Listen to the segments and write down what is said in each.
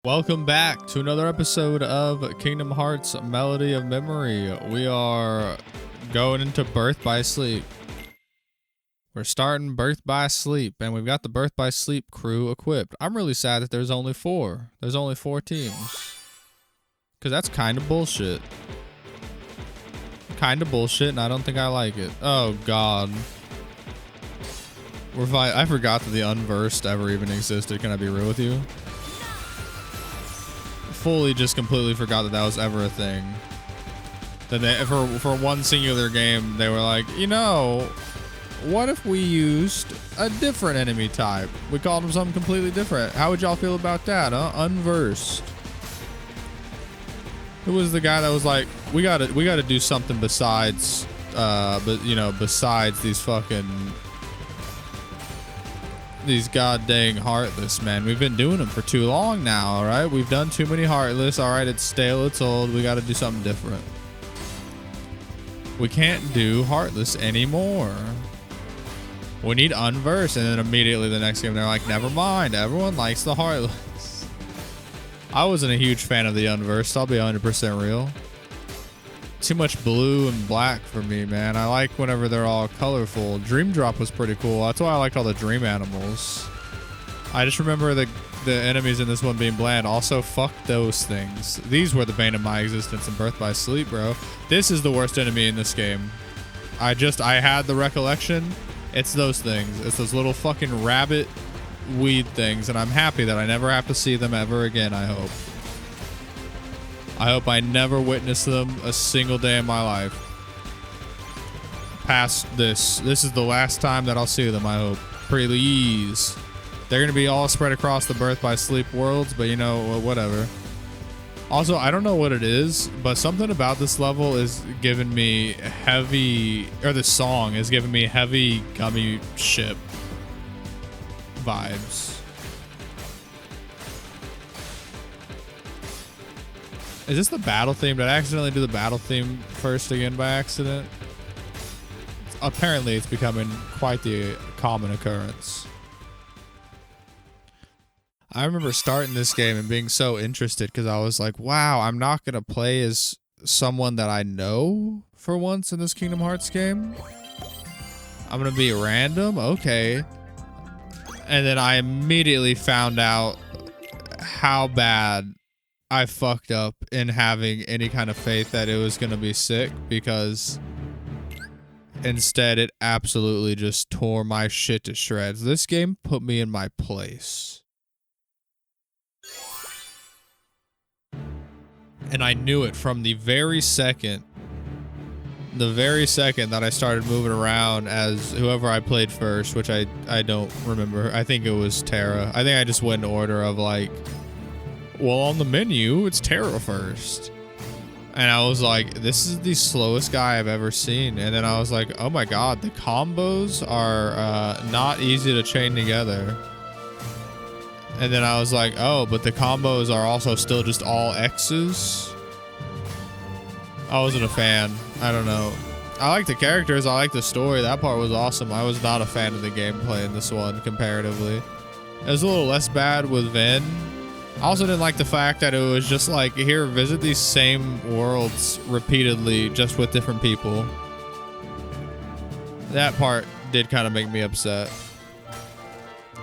Welcome back to another episode of Kingdom Hearts Melody of Memory. We are going into Birth by Sleep. We're starting Birth by Sleep, and we've got the Birth by Sleep crew equipped. I'm really sad that there's only four. There's only 4 teams. Because that's kind of bullshit. Kind of bullshit, and I don't think I like it. Oh, God. I forgot that the Unversed ever even existed. Can I be real with you? Fully just completely forgot that that was ever a thing. That they, for one singular game, they were like, you know, what if we used a different enemy type? We called them something completely different. How would y'all feel about that, huh? Unversed. Who was the guy that was like, we gotta do something besides, besides these god dang Heartless, man. We've been doing them for too long now, all right? We've done too many Heartless. All right, it's stale, it's old. We got to do something different. We can't do Heartless anymore. We need Unversed. And then immediately the next game, they're like, never mind. Everyone likes the Heartless. I wasn't a huge fan of the Unversed. I'll be 100% real. Too much blue and black for me, man. I like whenever they're all colorful. Dream Drop was pretty cool. That's why I liked all the dream animals. I just remember the enemies in this one being bland. Also, fuck those things. These were the bane of my existence in Birth by Sleep, bro. This is the worst enemy in this game. I had the recollection. It's those things. It's those little fucking rabbit weed things, and I'm happy that I never have to see them ever again, I hope. I hope I never witness them a single day in my life. Past this. This is the last time that I'll see them, I hope. Please. They're going to be all spread across the Birth by Sleep worlds, but you know, whatever. Also, I don't know what it is, but something about this level is giving me heavy, or the song is giving me heavy gummy ship vibes. Is this the battle theme? Did I accidentally do the battle theme first again by accident? Apparently, it's becoming quite the common occurrence. I remember starting this game and being so interested because I was like, wow, I'm not going to play as someone that I know for once in this Kingdom Hearts game. I'm going to be random? Okay. And then I immediately found out how bad I fucked up in having any kind of faith that it was going to be sick, because instead it absolutely just tore my shit to shreds. This game put me in my place. And I knew it from the very second that I started moving around as whoever I played first, which I don't remember. I think it was Terra. I think I just went in order of like, well, on the menu, it's Terra first. And I was like, this is the slowest guy I've ever seen. And then I was like, oh my God, the combos are not easy to chain together. And then I was like, oh, but the combos are also still just all X's. I wasn't a fan. I don't know. I like the characters. I like the story. That part was awesome. I was not a fan of the gameplay in this one comparatively. It was a little less bad with Ven. I also didn't like the fact that it was just like, here, visit these same worlds repeatedly, just with different people. That part did kind of make me upset.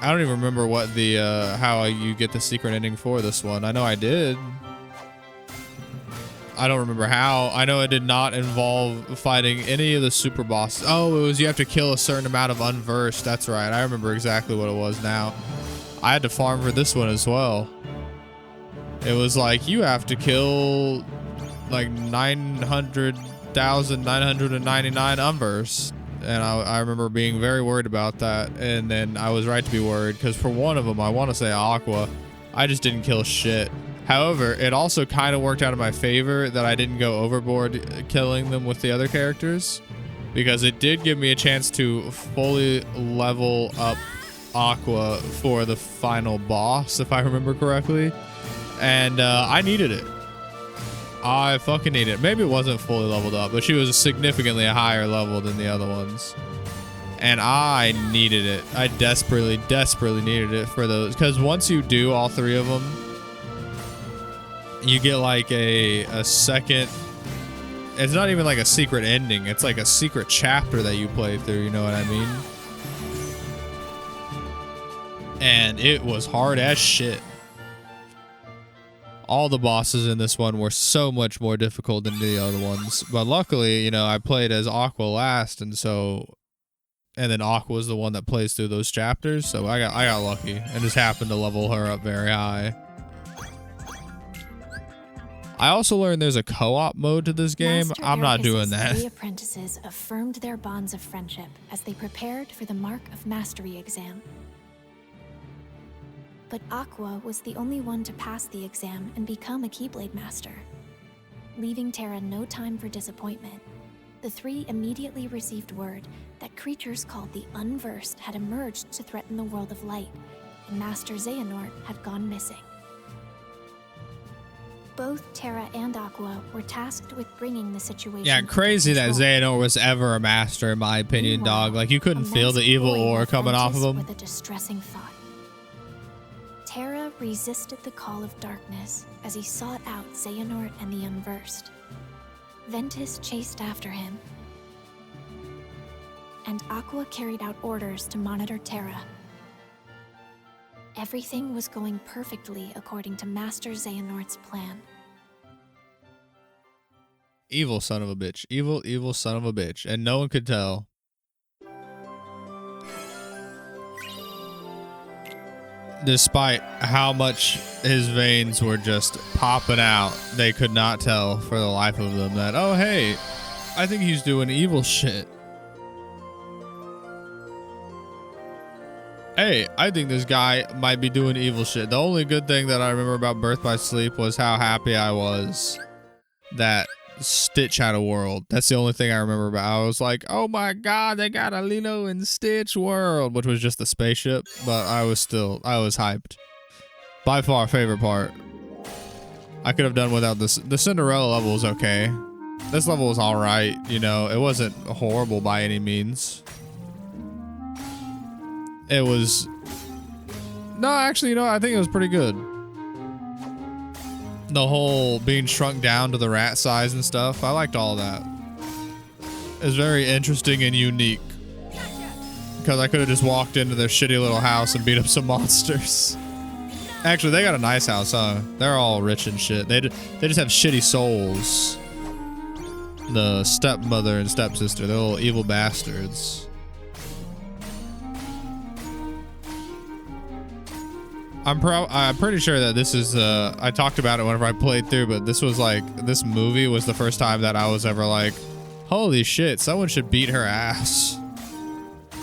I don't even remember what the, how you get the secret ending for this one. I know I did. I don't remember how. I know it did not involve fighting any of the super bosses. Oh, it was you have to kill a certain amount of Unversed. That's right. I remember exactly what it was now. I had to farm for this one as well. It was like, you have to kill like 900,999 Unversed. And I remember being very worried about that. And then I was right to be worried, because for one of them, I want to say Aqua, I just didn't kill shit. However, it also kind of worked out in my favor that I didn't go overboard killing them with the other characters, because it did give me a chance to fully level up Aqua for the final boss, if I remember correctly. And I needed it. I fucking needed it. Maybe it wasn't fully leveled up, but she was significantly a higher level than the other ones. And I needed it. I desperately needed it for those. Because once you do all 3 of them, you get like a second. It's not even like a secret ending. It's like a secret chapter that you play through. You know what I mean? And it was hard as shit. All the bosses in this one were so much more difficult than the other ones. But luckily, you know, I played as Aqua last, and then Aqua was the one that plays through those chapters. So I got lucky and just happened to level her up very high. I also learned there's a co-op mode to this game. Master I'm not doing that. The apprentices affirmed their bonds of friendship as they prepared for the Mark of Mastery exam. But Aqua was the only one to pass the exam and become a Keyblade Master. Leaving Terra no time for disappointment, the three immediately received word that creatures called the Unversed had emerged to threaten the world of light, and Master Xehanort had gone missing. Both Terra and Aqua were tasked with bringing the situation. Yeah, crazy that Xehanort was ever a master, in my opinion, dog. Like, you couldn't feel the evil aura coming off of him. With a distressing thought. Terra resisted the call of darkness as he sought out Xehanort and the Unversed. Ventus chased after him, and Aqua carried out orders to monitor Terra. Everything was going perfectly according to Master Xehanort's plan. Evil son of a bitch. Evil, evil son of a bitch. And no one could tell. Despite how much his veins were just popping out, they could not tell for the life of them that, oh, hey, I think he's doing evil shit. Hey, I think this guy might be doing evil shit. The only good thing that I remember about Birth by Sleep was how happy I was that Stitch had a world. That's the only thing I remember about. I was like, oh my god, they got a Lilo and Stitch world, which was just a spaceship, but I was hyped. By far favorite part. I could have done without this. The Cinderella level was okay. This level was alright, you know, it wasn't horrible by any means. It was, no, actually, you know, I think it was pretty good. The whole being shrunk down to the rat size and stuff, I liked all that. It was very interesting and unique. Because I could have just walked into their shitty little house and beat up some monsters. Actually, they got a nice house, huh? They're all rich and shit. They just have shitty souls. The stepmother and stepsister, they're little evil bastards. I'm pretty sure that this is, I talked about it whenever I played through, but this was like, this movie was the first time that I was ever like, holy shit, someone should beat her ass.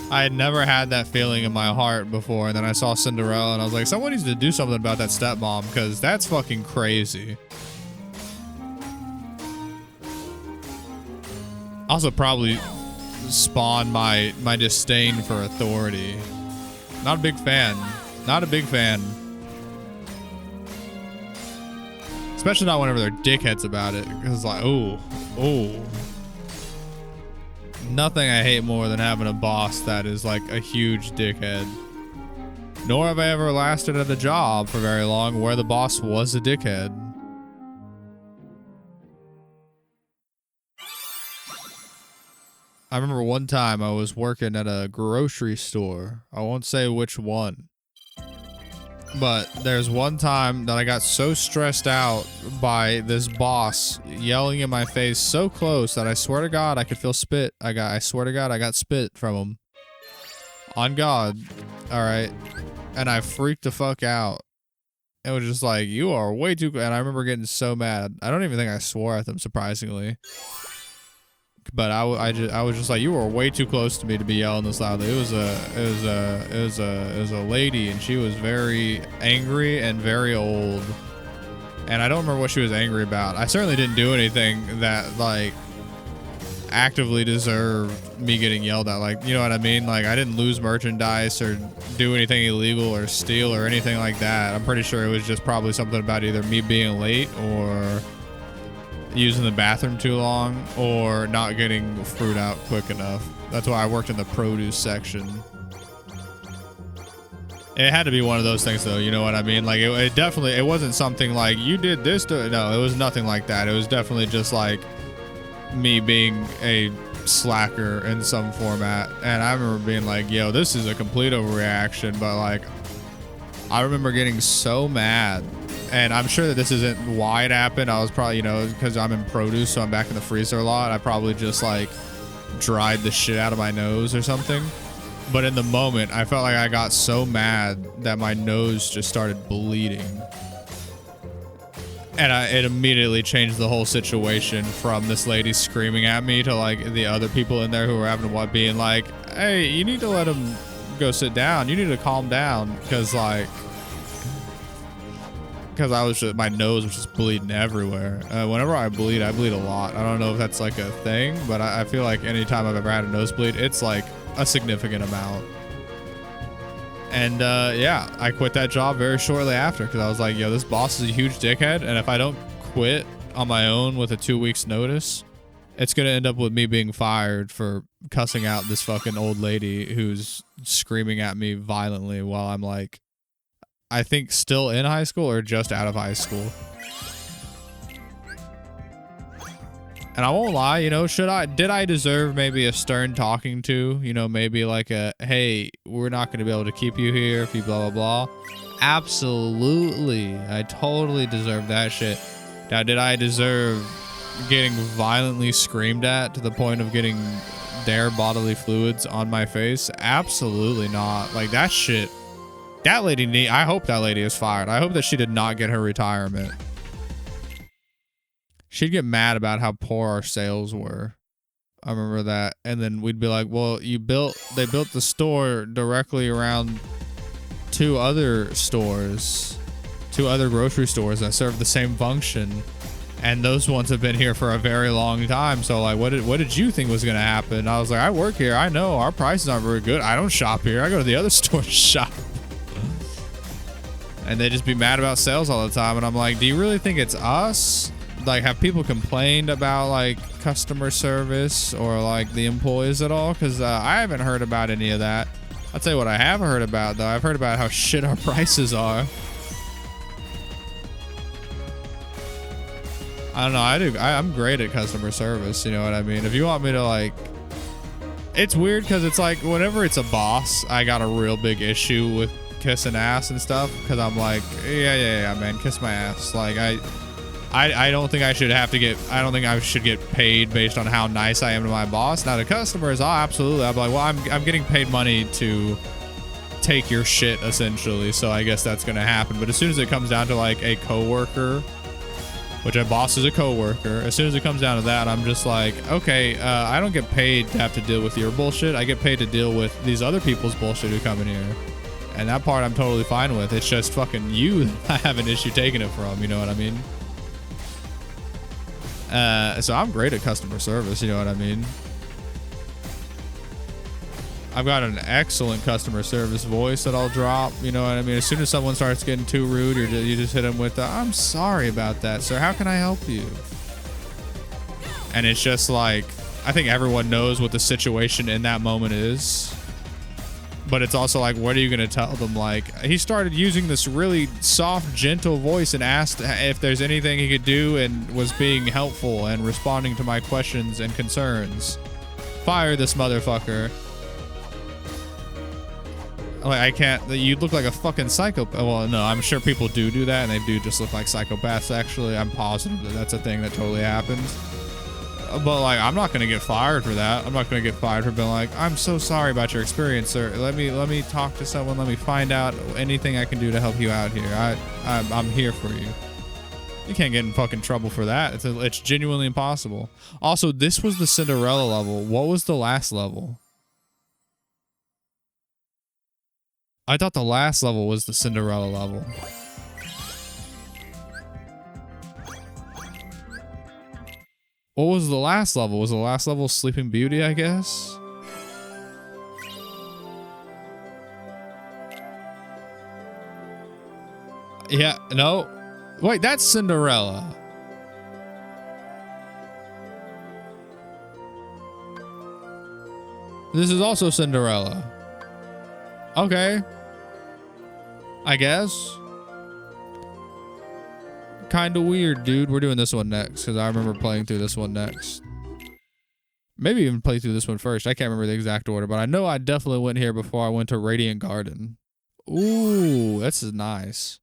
I had never had that feeling in my heart before, and then I saw Cinderella and I was like, someone needs to do something about that stepmom, because that's fucking crazy. Also probably spawned my disdain for authority. Not a big fan. Not a big fan. Especially not whenever they're dickheads about it. Because it's like, oh. Nothing I hate more than having a boss that is like a huge dickhead. Nor have I ever lasted at a job for very long where the boss was a dickhead. I remember one time I was working at a grocery store. I won't say which one. But there's one time that I got so stressed out by this boss yelling in my face so close that I swear to God I could feel spit. I swear to God I got spit from him. On God. Alright. And I freaked the fuck out. It was just like, you are way too... And I remember getting so mad. I don't even think I swore at them, surprisingly. But I was just like, you were way too close to me to be yelling this loudly. It was a lady, and she was very angry and very old. And I don't remember what she was angry about. I certainly didn't do anything that like actively deserved me getting yelled at. Like, you know what I mean? Like, I didn't lose merchandise or do anything illegal or steal or anything like that. I'm pretty sure it was just probably something about either me being late or using the bathroom too long or not getting fruit out quick enough. That's why I worked in the produce section. It had to be one of those things, though. You know what I mean? Like, it definitely, it wasn't something like, you did this to, no, it was nothing like that. It was definitely just like me being a slacker in some format. And I remember being like, yo, this is a complete overreaction. But like, I remember getting so mad. And I'm sure that this isn't why it happened. I was probably, you know, because I'm in produce, so I'm back in the freezer a lot. I probably just like dried the shit out of my nose or something. But in the moment, I felt like I got so mad that my nose just started bleeding. And it immediately changed the whole situation from this lady screaming at me to like the other people in there who were having what being like, hey, you need to let him go sit down. You need to calm down. Because I was just, my nose was just bleeding everywhere. Whenever I bleed a lot. I don't know if that's like a thing, but I feel like anytime I've ever had a nosebleed, it's like a significant amount. And yeah, I quit that job very shortly after because I was like, yo, this boss is a huge dickhead, and if I don't quit on my own with a 2 weeks notice, it's gonna end up with me being fired for cussing out this fucking old lady who's screaming at me violently while I'm like, I think still in high school or just out of high school. And I won't lie, you know, did I deserve maybe a stern talking to, you know, maybe like a, hey, we're not going to be able to keep you here if you blah, blah, blah. Absolutely. I totally deserve that shit. Now, did I deserve getting violently screamed at to the point of getting their bodily fluids on my face? Absolutely not. Like that shit, that lady, I hope that lady is fired. I hope that she did not get her retirement. She'd get mad about how poor our sales were. I remember that. And then we'd be like, well, they built the store directly around two other grocery stores that serve the same function. And those ones have been here for a very long time. So like, what did you think was going to happen? I was like, I work here. I know our prices aren't very good. I don't shop here. I go to the other store to shop. And they just be mad about sales all the time. And I'm like, do you really think it's us? Like, have people complained about like customer service or like the employees at all? Because I haven't heard about any of that. I'll tell you what I have heard about though. I've heard about how shit our prices are. I don't know. I'm great at customer service. You know what I mean? If you want me to like, it's weird because it's like whenever it's a boss, I got a real big issue with kissing ass and stuff. Because I'm like, yeah, man, kiss my ass. Like I don't think I should get paid based on how nice I am to my boss. Now the customers, absolutely. I'm like, well, I'm getting paid money to take your shit essentially. So I guess that's gonna happen. But as soon as it comes down to like a coworker, which a boss is a coworker, as soon as it comes down to that, I'm just like, okay, I don't get paid to have to deal with your bullshit. I get paid to deal with these other people's bullshit who come in here. And that part I'm totally fine with. It's just fucking you that I have an issue taking it from. You know what I mean? So I'm great at customer service, you know what I mean? I've got an excellent customer service voice that I'll drop, you know what I mean? As soon as someone starts getting too rude, you just hit them with the, I'm sorry about that, sir. How can I help you? And it's just like, I think everyone knows what the situation in that moment is. But it's also like, what are you going to tell them? Like, he started using this really soft, gentle voice and asked if there's anything he could do and was being helpful and responding to my questions and concerns. Fire this motherfucker. Like, I can't, you look like a fucking psychopath. Well, no, I'm sure people do that, and they do just look like psychopaths, actually. I'm positive that that's a thing that totally happens. But like, I'm not gonna get fired for that. I'm not gonna get fired for being like, I'm so sorry about your experience, sir. Let me talk to someone. Let me find out anything I can do to help you out here. I'm here for you. You can't get in fucking trouble for that. It's genuinely impossible. Also, this was the Cinderella level. What was the last level? I thought the last level was the Cinderella level. What was the last level? Was the last level Sleeping Beauty, I guess? Yeah, no. Wait, that's Cinderella. This is also Cinderella. Okay. I guess. Kind of weird, dude. We're doing this one next because I remember playing through this one next. Maybe even play through this one first. I can't remember the exact order, but I know I definitely went here before I went to Radiant Garden. Ooh, this is nice.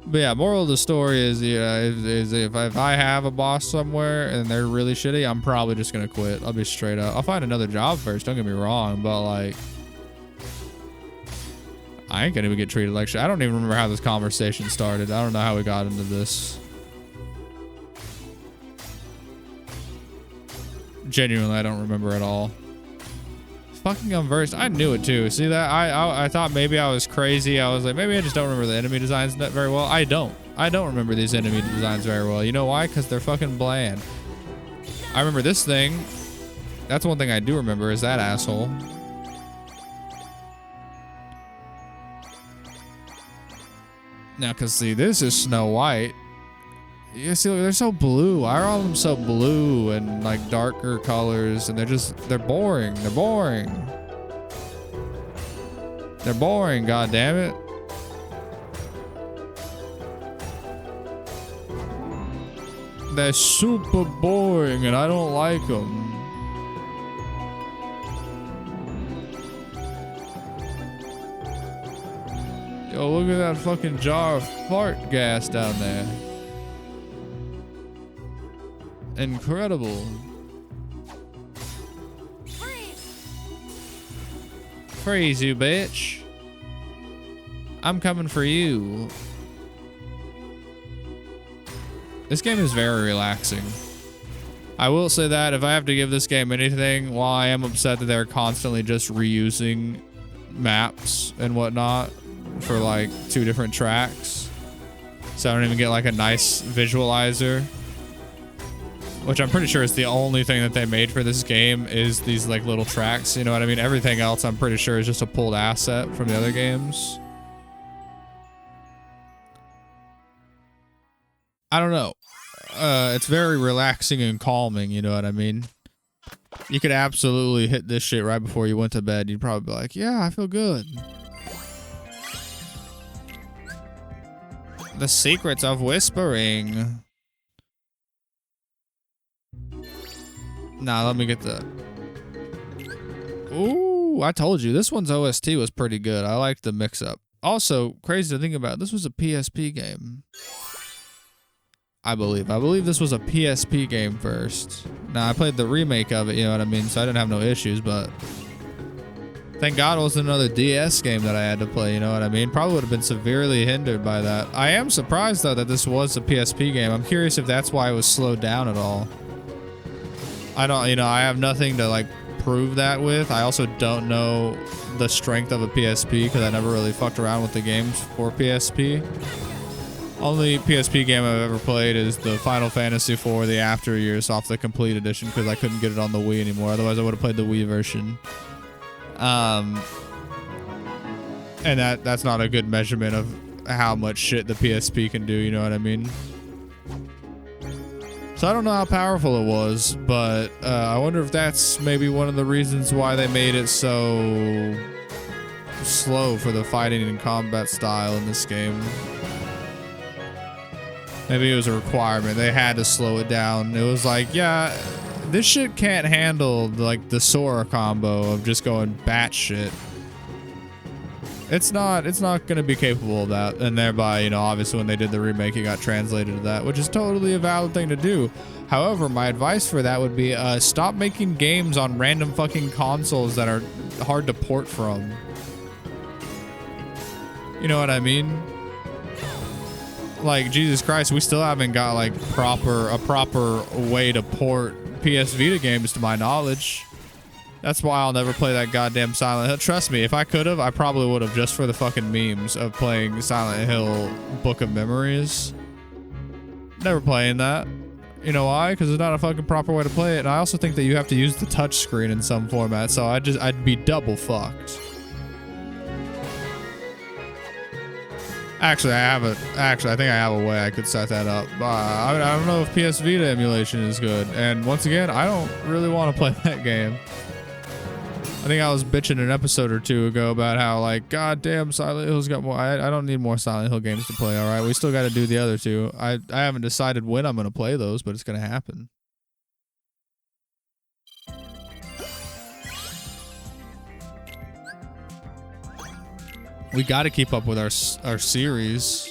But yeah, moral of the story is, if I have a boss somewhere and they're really shitty, I'm probably just gonna quit. I'll be straight up. I'll find another job first, don't get me wrong, but like, I ain't gonna even get treated like shit. I don't even remember how this conversation started. I don't know how we got into this. Genuinely, I don't remember at all. Fucking unversed. I knew it too. See that? I thought maybe I was crazy. I was like, maybe I just don't remember the enemy designs that very well. I don't remember these enemy designs very well. You know why? Because they're fucking bland. I remember this thing. That's one thing I do remember is that asshole. Now, because see, this is Snow White. You see, they're so blue. Why are all of them so blue and like darker colors? And they're boring. They're boring. They're boring, god damn it. They're super boring and I don't like them. Yo, look at that fucking jar of fart gas down there. Incredible. Freeze, you bitch. I'm coming for you. This game is very relaxing. I will say that if I have to give this game anything, while I am upset that they're constantly just reusing maps and whatnot for like 2 different tracks, so I don't even get like a nice visualizer. Which I'm pretty sure is the only thing that they made for this game is these like little tracks, you know what I mean? Everything else I'm pretty sure is just a pulled asset from the other games. I don't know. It's very relaxing and calming, you know what I mean? You could absolutely hit this shit right before you went to bed. You'd probably be like, yeah, I feel good. The secrets of whispering. Nah, let me get the... Ooh, I told you. This one's OST was pretty good. I liked the mix-up. Also, crazy to think about, this was a PSP game. I believe this was a PSP game first. Now, I played the remake of it, you know what I mean? So I didn't have no issues, but... Thank God it wasn't another DS game that I had to play, you know what I mean? Probably would have been severely hindered by that. I am surprised, though, that this was a PSP game. I'm curious if that's why it was slowed down at all. I don't, you know, I have nothing to like prove that with. I also don't know the strength of a PSP because I never really fucked around with the games for PSP. Only PSP game I've ever played is the Final Fantasy IV, the After Years off the Complete Edition because I couldn't get it on the Wii anymore. Otherwise, I would have played the Wii version. And that's not a good measurement of how much shit the PSP can do, you know what I mean? So I don't know how powerful it was, but I wonder if that's maybe one of the reasons why they made it so slow for the fighting and combat style in this game. Maybe it was a requirement. They had to slow it down. It was like, yeah, this shit can't handle like the Sora combo of just going batshit. It's not going to be capable of that, and thereby, you know, obviously when they did the remake, it got translated to that, which is totally a valid thing to do. However, my advice for that would be stop making games on random fucking consoles that are hard to port from. You know what I mean? Like, Jesus Christ, we still haven't got like a proper way to port PS Vita games to my knowledge. That's why I'll never play that goddamn Silent Hill. Trust me, if I could have, I probably would have just for the fucking memes of playing Silent Hill Book of Memories. Never playing that. You know why? Because there's not a fucking proper way to play it. And I also think that you have to use the touchscreen in some format, so I'd be double fucked. Actually, I think I have a way I could set that up. I don't know if PS Vita emulation is good. And once again, I don't really want to play that game. I think I was bitching an episode or two ago about how, like, goddamn, Silent Hill's got more. I don't need more Silent Hill games to play, all right? We still got to do the other two. I haven't decided when I'm going to play those, but it's going to happen. We got to keep up with our series.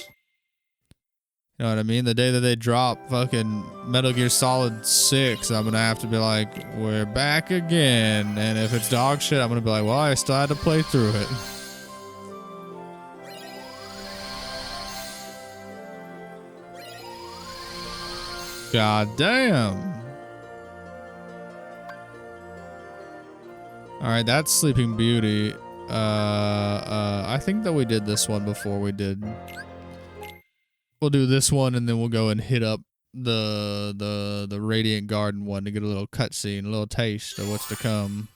You know what I mean? The day that they drop fucking Metal Gear Solid 6, I'm going to have to be like, we're back again. And if it's dog shit, I'm going to be like, well, I still had to play through it. God damn. All right, that's Sleeping Beauty. I think that we did this one before we did. We'll do this one and then we'll go and hit up the Radiant Garden one to get a little cutscene, a little taste of what's to come.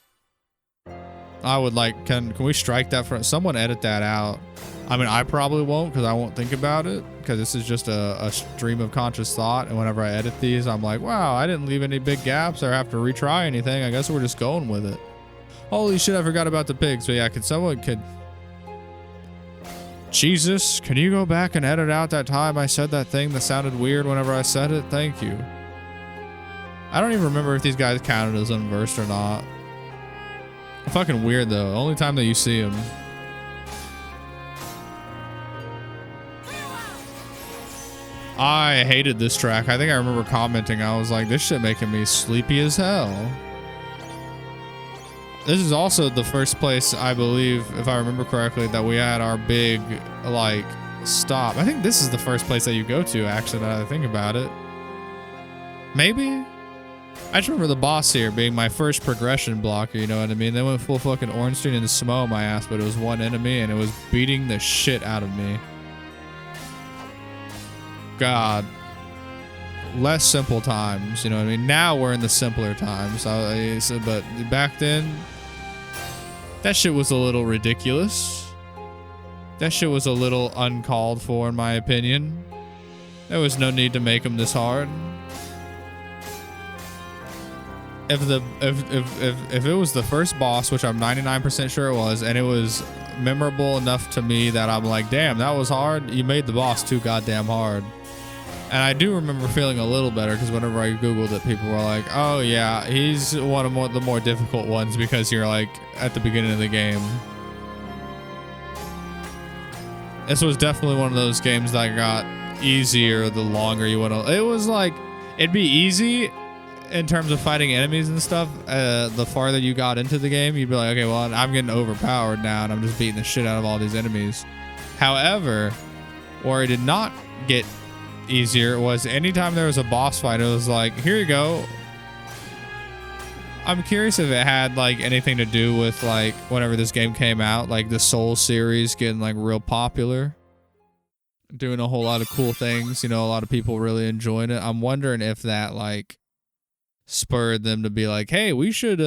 I would like, can we strike that from someone edit that out? I mean, I probably won't because I won't think about it because this is just a stream of conscious thought. And whenever I edit these, I'm like, wow, I didn't leave any big gaps or have to retry anything. I guess we're just going with it. Holy shit, I forgot about the pigs. But yeah, could Jesus, can you go back and edit out that time I said that thing that sounded weird whenever I said it? Thank you. I don't even remember if these guys counted as unversed or not. Fucking weird though. Only time that you see them. I hated this track. I think I remember commenting. I was like, this shit making me sleepy as hell. This is also the first place, I believe, if I remember correctly, that we had our big, like, stop. I think this is the first place that you go to, actually, now that I think about it. Maybe? I just remember the boss here being my first progression blocker, you know what I mean? They went full fucking Ornstein and Smo my ass, but it was one enemy, and it was beating the shit out of me. God. Less simple times, you know what I mean? Now we're in the simpler times, but back then, that shit was a little ridiculous. That shit was a little uncalled for, in my opinion. There was no need to make them this hard. If it was the first boss, which I'm 99% sure it was, and it was memorable enough to me that I'm like, damn, that was hard. You made the boss too goddamn hard. And I do remember feeling a little better because whenever I Googled it, people were like, oh yeah, he's one of the more difficult ones because you're like at the beginning of the game. This was definitely one of those games that got easier the longer you went on. It was like, it'd be easy in terms of fighting enemies and stuff. The farther you got into the game, you'd be like, okay, well, I'm getting overpowered now and I'm just beating the shit out of all these enemies. However, where it did not get easier was anytime there was a boss fight, it was like, here you go. I'm curious if it had like anything to do with like whenever this game came out, like the Soul series getting like real popular, doing a whole lot of cool things, you know, a lot of people really enjoying it. I'm wondering if that like spurred them to be like, hey, we should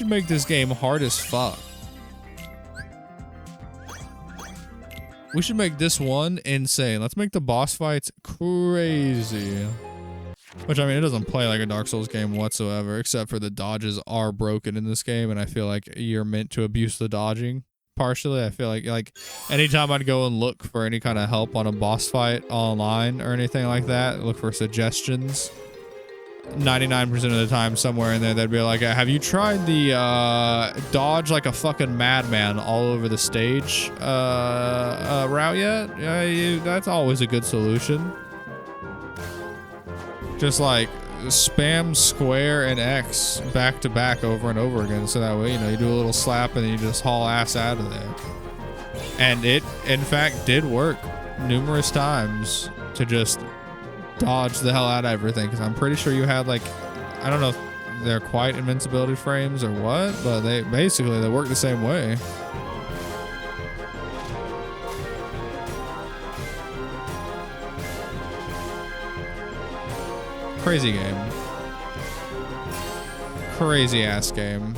make this game hard as fuck. We should make this one insane. Let's make the boss fights crazy. Which, I mean, it doesn't play like a Dark Souls game whatsoever, except for the dodges are broken in this game, and I feel like you're meant to abuse the dodging. Partially, I feel like anytime I'd go and look for any kind of help on a boss fight online or anything like that, look for suggestions, 99% of the time somewhere in there they'd be like, have you tried the dodge like a fucking madman all over the stage route yet? That's always a good solution. Just like spam square and X back to back over and over again, so that way, you know, you do a little slap and then you just haul ass out of there. And it in fact did work numerous times to just dodge the hell out of everything, because I'm pretty sure you had like, I don't know if they're quite invincibility frames or what, but they work the same way. Crazy game. Crazy ass game.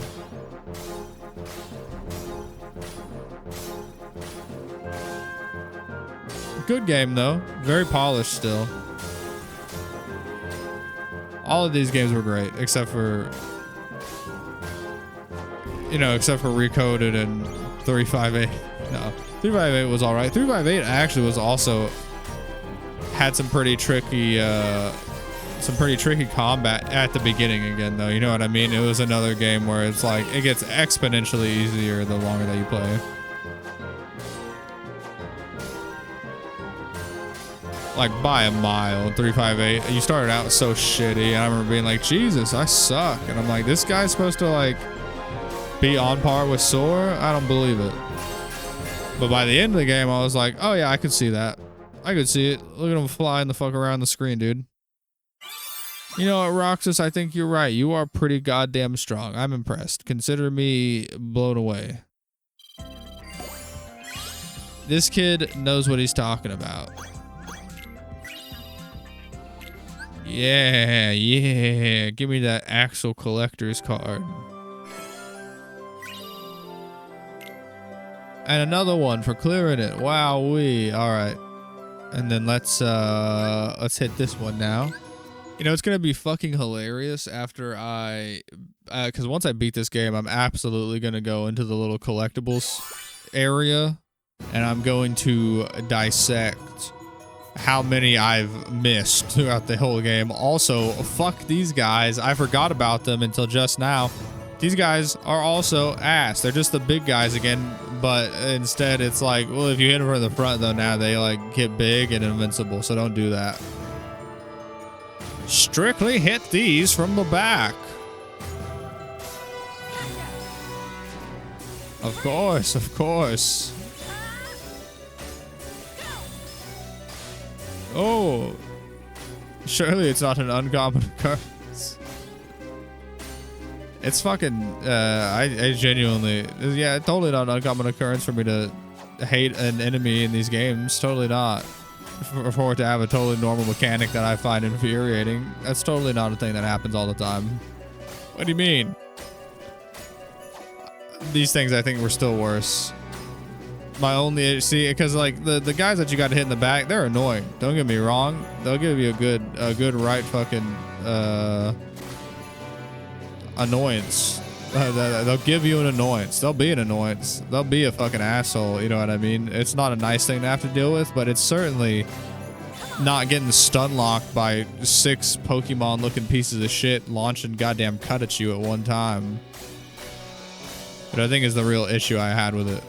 Good game though. Very polished still. All of these games were great, except for You know, except for Recoded and 358. No, 358 was alright. 358 actually was also had some pretty tricky combat at the beginning again, though. You know what I mean? It was another game where it's like it gets exponentially easier the longer that you play. Like by a mile. 358. You started out so shitty, and I remember being like, Jesus, I suck. And I'm like, this guy's supposed to like be on par with Sora? I don't believe it. But by the end of the game, I was like, oh yeah, I could see that. I could see it. Look at him flying the fuck around the screen, dude. You know what, Roxas? I think you're right. You are pretty goddamn strong. I'm impressed. Consider me blown away. This kid knows what he's talking about. Yeah, yeah. Give me that Axel Collector's card. And another one for clearing it. Wowee. All right. And then let's hit this one now. You know, it's going to be fucking hilarious after because once I beat this game, I'm absolutely going to go into the little collectibles area, and I'm going to dissect how many I've missed throughout the whole game. Also, fuck these guys. I forgot about them until just now. These guys are also ass. They're just the big guys again, but instead it's like, well, if you hit them from the front, though, now they like get big and invincible, so don't do that. Strictly hit these from the back. Of course, of course. Oh, surely it's not an uncommon occurrence. It's fucking, I genuinely, yeah, totally not an uncommon occurrence for me to hate an enemy in these games. Totally not. For it to have a totally normal mechanic that I find infuriating. That's totally not a thing that happens all the time. What do you mean? These things I think were still worse. My only, see, because like the guys that you got to hit in the back, they're annoying. Don't get me wrong. They'll give you a good right fucking annoyance. They'll give you an annoyance. They'll be an annoyance. They'll be a fucking asshole. You know what I mean? It's not a nice thing to have to deal with, but it's certainly not getting stun locked by 6 Pokemon looking pieces of shit launching goddamn cut at you at one time. But I think is the real issue I had with it.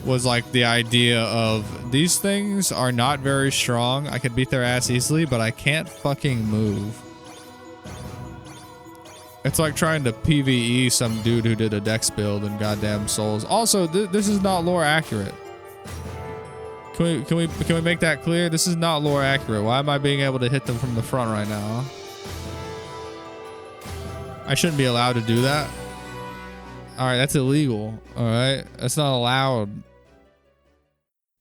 Was like the idea of these things are not very strong. I could beat their ass easily, but I can't fucking move. It's like trying to PvE some dude who did a dex build in goddamn Souls. Also, this is not lore accurate. Can we make that clear? This is not lore accurate. Why am I being able to hit them from the front right now? I shouldn't be allowed to do that. All right, that's illegal. All right, that's not allowed.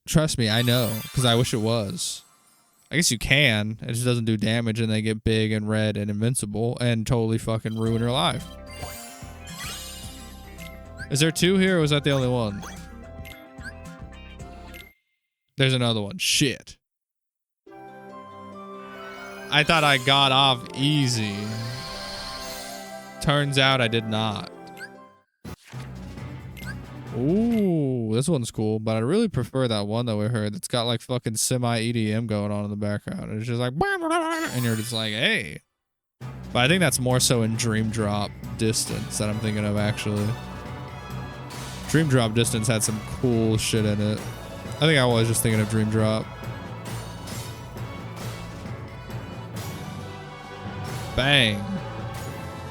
Trust me, I know, because I wish it was. I guess you can. It just doesn't do damage, and they get big and red and invincible and totally fucking ruin your life. Is there 2 here, or was that the only one? There's another one. Shit. I thought I got off easy. Turns out I did not. Ooh, this one's cool, but I really prefer that one that we heard that's got like fucking semi-EDM going on in the background. It's just like, and you're just like, hey. But I think that's more so in Dream Drop Distance that I'm thinking of, actually. Dream Drop Distance had some cool shit in it. I think I was just thinking of Dream Drop. Bang.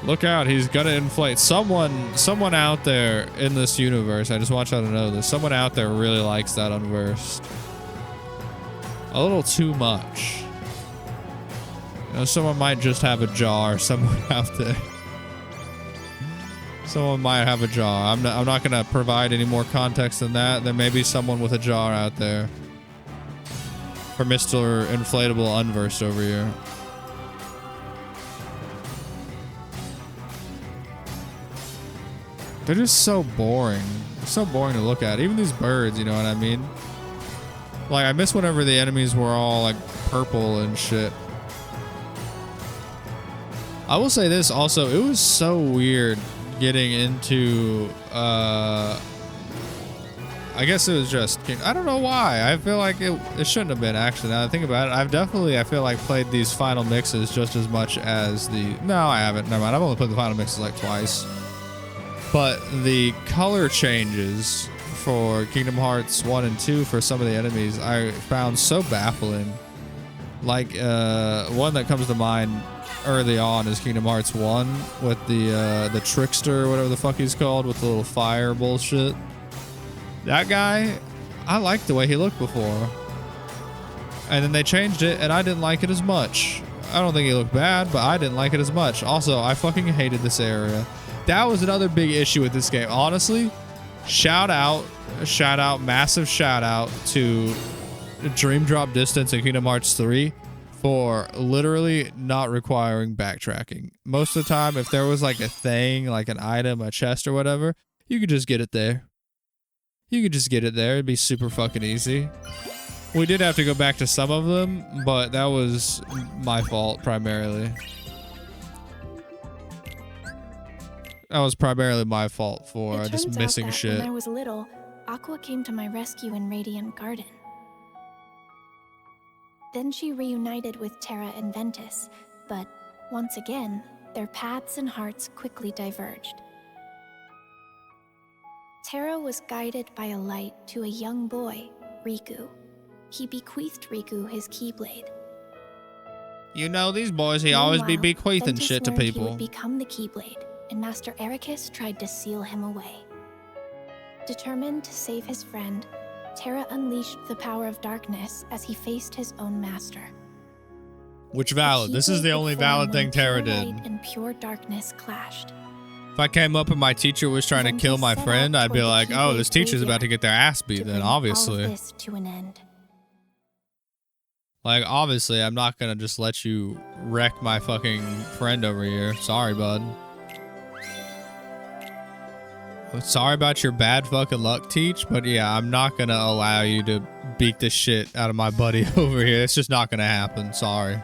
Look out, he's gonna inflate. Someone out there in this universe, I just want y'all to know this, someone out there really likes that unversed. A little too much. You know, someone might just have a jar somewhere out there. Someone might have a jar. I'm not gonna provide any more context than that. There may be someone with a jar out there. For Mr. Inflatable Unversed over here. They're just so boring. They're so boring to look at. Even these birds, you know what I mean? Like, I miss whenever the enemies were all, like, purple and shit. I will say this also. It was so weird getting into, I guess it was just, I don't know why. I feel like it shouldn't have been, actually, now that I think about it. I've definitely, I feel like, played these final mixes just as much as the, no, I haven't, never mind. I've only played the final mixes like twice. But the color changes for Kingdom Hearts 1 and 2 for some of the enemies I found so baffling. Like, one that comes to mind early on is Kingdom Hearts 1 with the trickster, whatever the fuck he's called, with the little fire bullshit. That guy, I liked the way he looked before. And then they changed it, and I didn't like it as much. I don't think he looked bad, but I didn't like it as much. Also, I fucking hated this area. That was another big issue with this game. Honestly, massive shout out to Dream Drop Distance in Kingdom Hearts 3 for literally not requiring backtracking. Most of the time, if there was like a thing, like an item, a chest or whatever, you could just get it there. You could just get it there. It'd be super fucking easy. We did have to go back to some of them, but that was my fault primarily. That was primarily my fault for just missing shit. When I was little, Aqua came to my rescue in Radiant Garden. Then she reunited with Terra and Ventus, but once again, their paths and hearts quickly diverged. Terra was guided by a light to a young boy, Riku. He bequeathed Riku his Keyblade. You know, these boys, he always be bequeathing Ventus shit to learned people. He would become the Keyblade, and Master Ericus tried to seal him away. Determined to save his friend, Terra unleashed the power of darkness as he faced his own master. Which valid? This is the only valid thing Terra did. Light and pure darkness clashed. If I came up and my teacher was trying to kill my friend, I'd be like, oh, this teacher's about to get their ass beat then, obviously. All of this to an end. Like, obviously, I'm not gonna just let you wreck my fucking friend over here. Sorry, bud. Sorry about your bad fucking luck, Teach, but yeah, I'm not gonna allow you to beat the shit out of my buddy over here. It's just not gonna happen. Sorry.